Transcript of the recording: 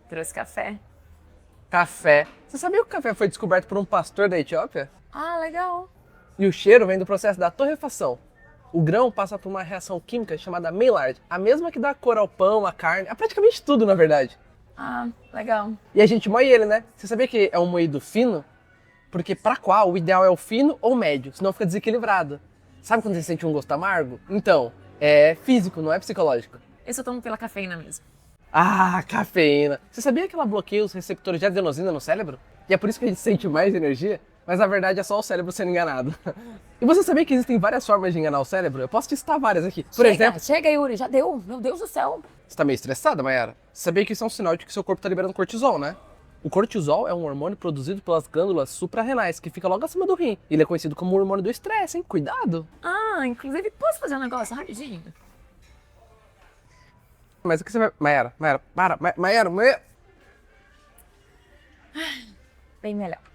Trouxe café. Café. Você sabia que o café foi descoberto por um pastor da Etiópia? Ah, legal. E o cheiro vem do processo da torrefação. O grão passa por uma reação química chamada Maillard, a mesma que dá cor ao pão, à carne, a praticamente tudo, na verdade. Ah, legal. E a gente moe ele, né? Você sabia que é um moído fino? Porque pra qual o ideal é o fino ou médio, senão fica desequilibrado. Sabe quando você sente um gosto amargo? Então, é físico, não é psicológico. Eu só tomo pela cafeína mesmo. Ah, cafeína. Você sabia que ela bloqueia os receptores de adenosina no cérebro? E é por isso que a gente sente mais energia? Mas na verdade é só o cérebro sendo enganado. E você sabia que existem várias formas de enganar o cérebro? Eu posso te citar várias aqui. Por exemplo, Chega, Yuri, já deu. Meu Deus do céu. você tá meio estressada, Mayara? Você sabia que isso é um sinal de que seu corpo tá liberando cortisol, né? O cortisol é um hormônio produzido pelas glândulas suprarrenais, que fica logo acima do rim. Ele é conhecido como o hormônio do estresse, hein? Cuidado! Ah, inclusive, posso fazer um negócio rapidinho? Mas o que você vai... Mayara, Bem melhor.